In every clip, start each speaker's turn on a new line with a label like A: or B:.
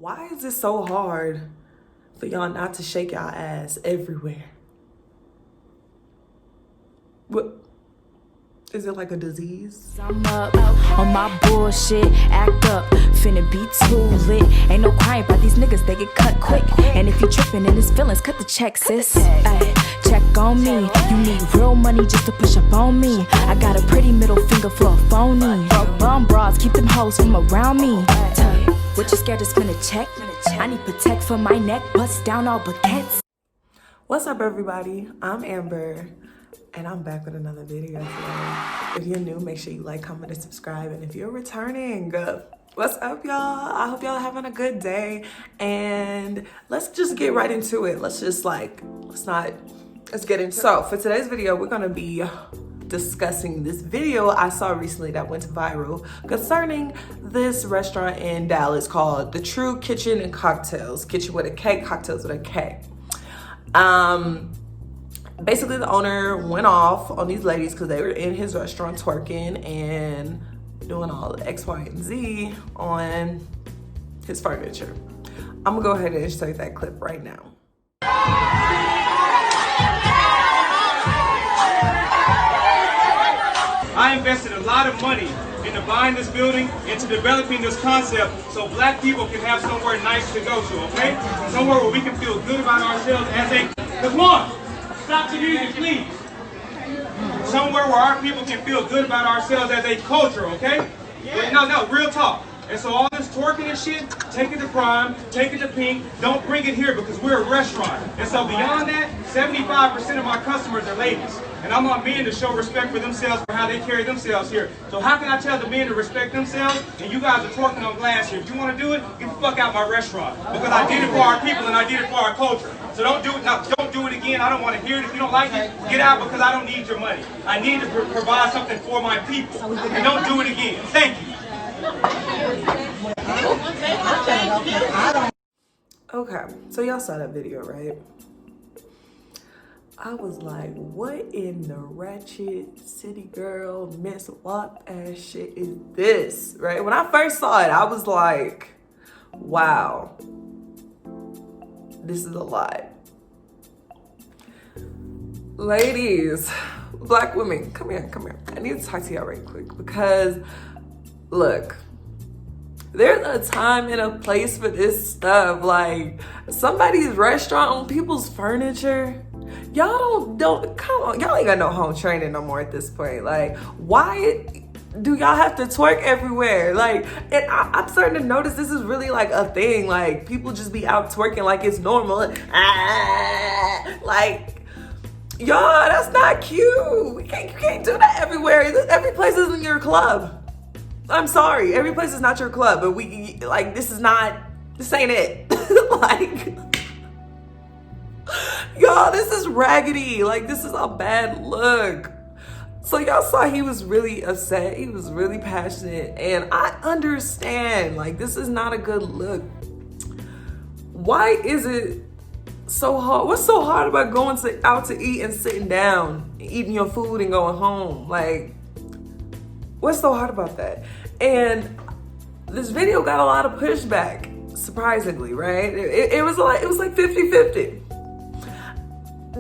A: Why is it so hard for y'all not to shake y'all ass everywhere? What? Is it like a disease?
B: I'm up on my bullshit, act up, finna be too lit. Ain't no crying about these niggas, they get cut quick. And if you tripping in his feelings, cut the check, sis. Ay, check on me. You need real money just to push up on me. I got a pretty middle finger for a phony. Fuck bum bras, keep them hoes from around me. What you scared to spend a check? I need protect for my neck, bust down all baguettes.
A: What's up, everybody? I'm Amber, and I'm back with another video today. If you're new, make sure you like, comment, and subscribe. And if you're returning, what's up, y'all? I hope y'all having a good day. And let's just get right into it. Let's get into it. So for today's video, we're gonna be discussing this video I saw recently that went viral concerning this restaurant in Dallas called The True Kitchen and Cocktails. Kitchen with a K, cocktails with a K. Basically, the owner went off on these ladies because they were in his restaurant twerking and doing all the X, Y, and Z on his furniture. I'm gonna go ahead and insert that clip right now.
C: I invested a lot of money into buying this building, into developing this concept so black people can have somewhere nice to go to, okay? Somewhere where we can feel good about ourselves as a, come on, stop the music, please. Somewhere where our people can feel good about ourselves as a culture, okay? No, real talk. And so all this twerking and shit, take it to Prime, take it to Pink, don't bring it here because we're a restaurant. And so beyond that, 75% of my customers are ladies. And I want men to show respect for themselves for how they carry themselves here. So how can I tell the men to respect themselves and you guys are twerking on glass here? If you want to do it, get the fuck out my restaurant. Because I did it for our people and I did it for our culture. So don't do it now. Don't do it again. I don't want to hear it. If you don't like it, get out because I don't need your money. I need to provide something for my people. And don't do it again. Thank you.
A: Okay, so y'all saw that video, right? I was like, what in the ratchet city girl Miss Wap ass shit is this, right? When I first saw it, I was like, wow, this is a lot. Ladies, black women, come here. I need to talk to y'all right quick because look, there's a time and a place for this stuff. Like somebody's restaurant on people's furniture. Y'all don't come on. Y'all ain't got no home training no more at this point. Like, why do y'all have to twerk everywhere? Like, and I'm starting to notice this is really like a thing. Like, people just be out twerking like it's normal. Like, y'all, that's not cute. You can't do that everywhere. Every place isn't your club. I'm sorry, every place is not your club, but this ain't it. Like, y'all, this is raggedy. Like, this is a bad look. So y'all saw he was really upset. He was really passionate. And I understand, like, this is not a good look. Why is it so hard? What's so hard about going out to eat and sitting down, and eating your food and going home? Like, what's so hard about that? And this video got a lot of pushback, surprisingly, right? It was like 50-50.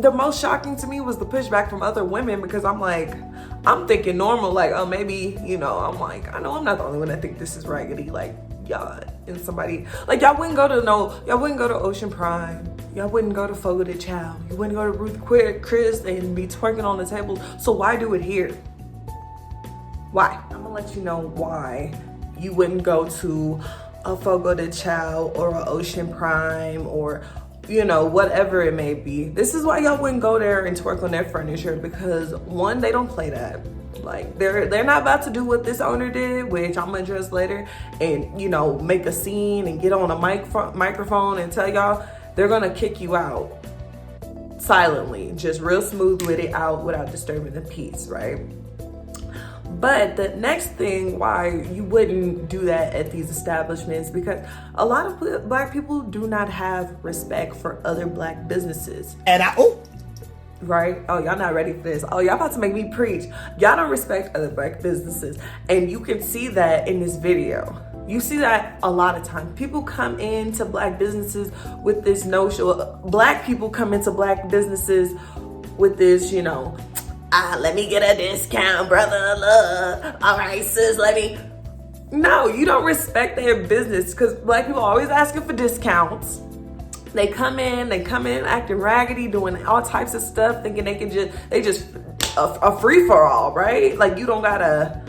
A: The most shocking to me was the pushback from other women because I'm thinking normal, like, oh, maybe, I'm like, I know I'm not the only one that think this is raggedy. Like, y'all and somebody, like, y'all wouldn't go to Ocean Prime. Y'all wouldn't go to Fogo de Chao. You wouldn't go to Ruth Chris and be twerking on the table. So why do it here? Why? I'm gonna let you know why you wouldn't go to a Fogo de Chao or an Ocean Prime or, whatever it may be. This is why y'all wouldn't go there and twerk on their furniture because one, they don't play that. Like, they're not about to do what this owner did, which I'm gonna address later, and, make a scene and get on a microphone and tell y'all they're gonna kick you out silently, just real smooth with it out without disturbing the peace, right? But the next thing why you wouldn't do that at these establishments, because a lot of black people do not have respect for other black businesses. Right? Oh, y'all not ready for this. Oh, y'all about to make me preach. Y'all don't respect other black businesses. And you can see that in this video. You see that a lot of times. People come into black businesses with this notion, black people come into black businesses with this, you know, let me get a discount, brother, look. All right, sis, let me. No, you don't respect their business, because black people are always asking for discounts. They come in acting raggedy, doing all types of stuff, thinking they just a free for all, right? Like, you don't gotta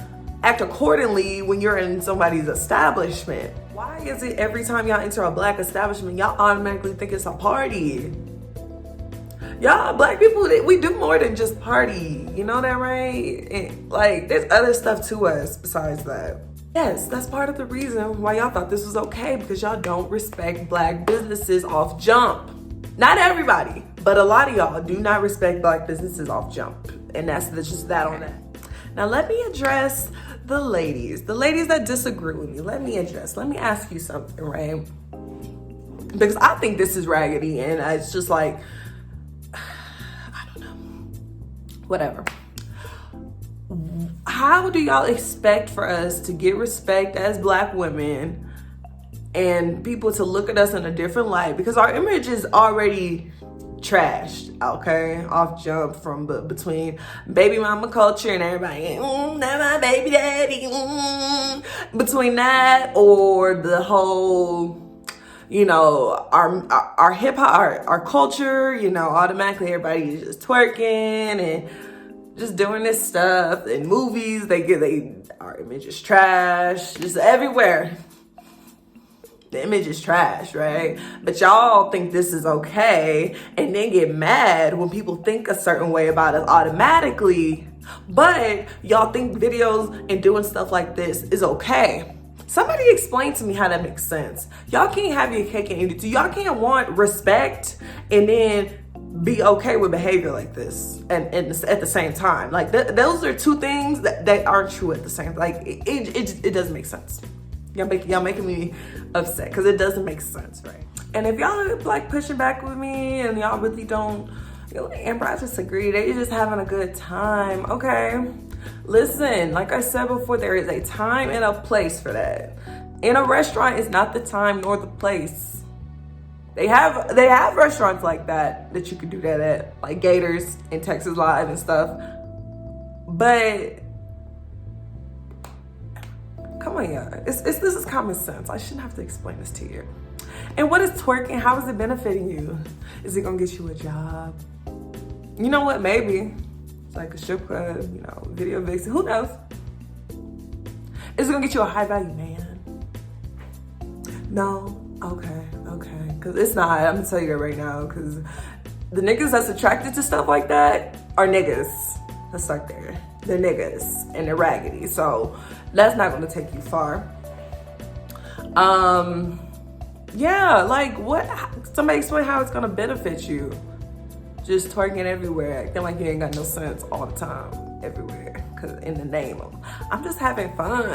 A: act accordingly when you're in somebody's establishment. Why is it every time y'all enter a black establishment, y'all automatically think it's a party? Y'all, black people, we do more than just party. You know that, right? And, like, there's other stuff to us besides that. Yes, that's part of the reason why y'all thought this was okay, because y'all don't respect black businesses off jump. Not everybody, but a lot of y'all do not respect black businesses off jump. And that's just that on that. Now let me address the ladies that disagree with me. Let me ask you something, right? Because I think this is raggedy, and it's just like, I don't know, whatever. How do y'all expect for us to get respect as black women and people to look at us in a different light? Because our image is already trashed, okay, off jump, from between baby mama culture and everybody, not my baby daddy, between that or the whole, you know, our hip hop, our culture, you know, automatically everybody is just twerking and just doing this stuff. In movies, our image is trash, just everywhere. The image is trash, right? But y'all think this is okay and then get mad when people think a certain way about us automatically. But y'all think videos and doing stuff like this is okay. Somebody explain to me how that makes sense. Y'all can't have your cake and eat it too. Y'all can't want respect and then be okay with behavior like this and at the same time. Like, those are two things that aren't true at the same time. Like, it doesn't make sense. Y'all making me upset because it doesn't make sense, right? And if y'all are like pushing back with me and y'all really don't, you know, Amber, I disagree. They just having a good time, okay? Listen, like I said before, there is a time and a place for that. In a restaurant is not the time nor the place. They have restaurants like that you could do that at, like Gators and Texas Live and stuff. But come on, y'all. This is common sense. I shouldn't have to explain this to you. And what is twerking? How is it benefiting you? Is it gonna get you a job? You know what? Maybe. It's like a strip club, you know, video vixen. Who knows? Is it gonna get you a high value man? No. Okay. Because it's not. I'm gonna tell you that right now. Because the niggas that's attracted to stuff like that are niggas. Let's start there. They're niggas and they're raggedy. So that's not gonna take you far. Yeah, like what? Somebody explain how it's gonna benefit you. Just twerking everywhere, acting like you ain't got no sense all the time, everywhere. Cause in the name of, I'm just having fun.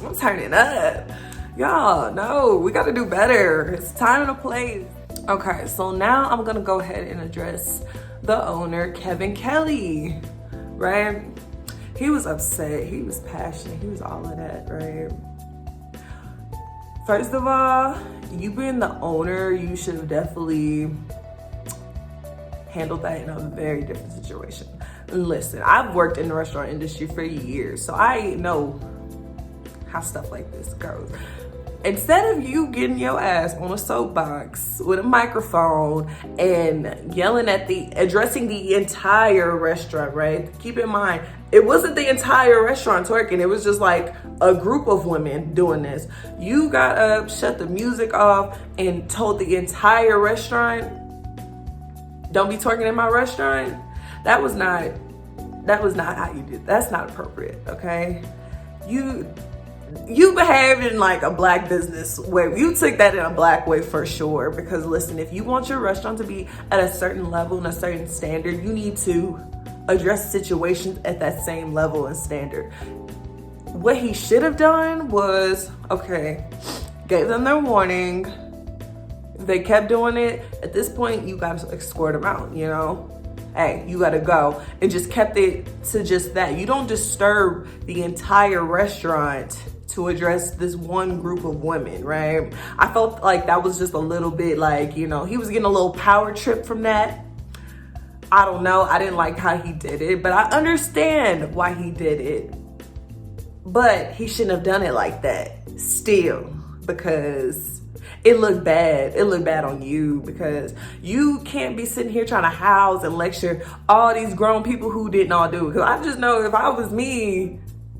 A: I'm turning up. Y'all, no, we gotta do better. It's time and a place. Okay, so now I'm gonna go ahead and address the owner, Kevin Kelly, right? He was upset, he was passionate, he was all of that, right? First of all, you being the owner, you should have definitely handled that in a very different situation. Listen, I've worked in the restaurant industry for years, so I know how stuff like this goes. Instead of you getting your ass on a soapbox with a microphone and addressing the entire restaurant, right? Keep in mind, it wasn't the entire restaurant twerking. It was just like a group of women doing this. You got up, shut the music off, and told the entire restaurant, don't be twerking in my restaurant. That was not how you did. That's not appropriate, okay? You behaved in like a black business way. You took that in a black way for sure. Because listen, if you want your restaurant to be at a certain level and a certain standard, you need to address situations at that same level and standard. What he should have done was, okay, gave them their warning. If they kept doing it, at this point, you gotta escort them out, you know? Hey, you gotta go. And just kept it to just that. You don't disturb the entire restaurant to address this one group of women, right? I felt like that was just a little bit like, you know, he was getting a little power trip from that. I don't know. I didn't like how he did it, but I understand why he did it. But he shouldn't have done it like that still, because it looked bad. It looked bad on you, because you can't be sitting here trying to house and lecture all these grown people who didn't all do it. Because I just know if I was me,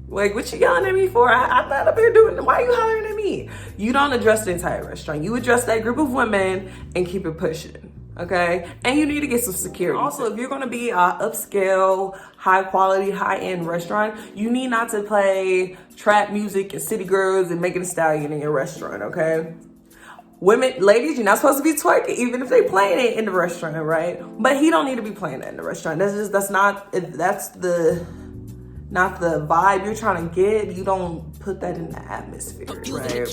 A: like, what you yelling at me for? I'm not up here doing it. Why are you hollering at me? You don't address the entire restaurant. You address that group of women and keep it pushing. Okay, and you need to get some security. Also, if you're gonna be an upscale, high quality, high end restaurant, you need not to play trap music and city girls and Megan Thee Stallion in your restaurant. Okay, women, ladies, you're not supposed to be twerking, even if they playing it in the restaurant, right? But he don't need to be playing that in the restaurant. That's not the vibe you're trying to get. You don't put that in the atmosphere, right?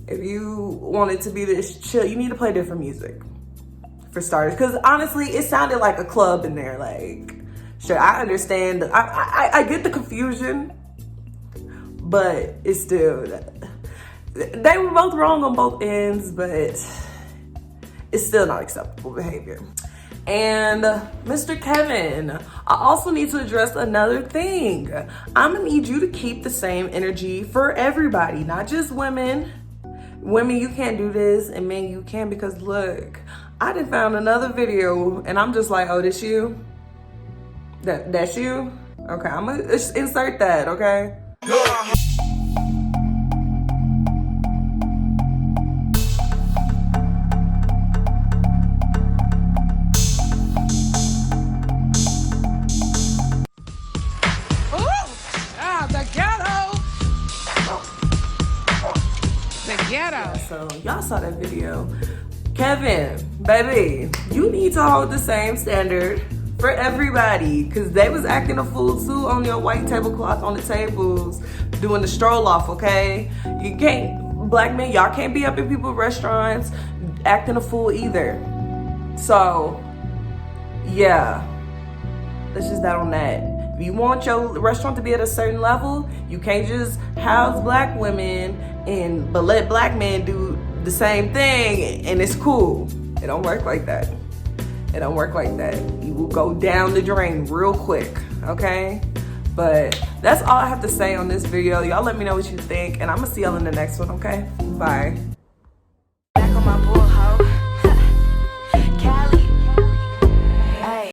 A: If you want it to be this chill, you need to play different music. For starters, because honestly, it sounded like a club in there. Like, sure, I understand. I get the confusion, but it's still, they were both wrong on both ends, but it's still not acceptable behavior. And Mr. Kevin, I also need to address another thing. I'm gonna need you to keep the same energy for everybody, not just women. Women, you can't do this, and men, you can, because look, I done found another video and I'm just like, oh, this you? That's you? Okay, I'm gonna insert that, okay? So y'all saw that video. Kevin, baby, you need to hold the same standard for everybody, because they was acting a fool too on your white tablecloth on the tables, doing the stroll off, okay? You can't, black men, y'all can't be up in people's restaurants acting a fool either. So, yeah, that's just that on that. If you want your restaurant to be at a certain level, you can't just house black women but let black men do the same thing and it's cool. It don't work like that. It don't work like that. You will go down the drain real quick, okay? But that's all I have to say on this video. Y'all let me know what you think, and I'm gonna see y'all in the next one, okay? Bye.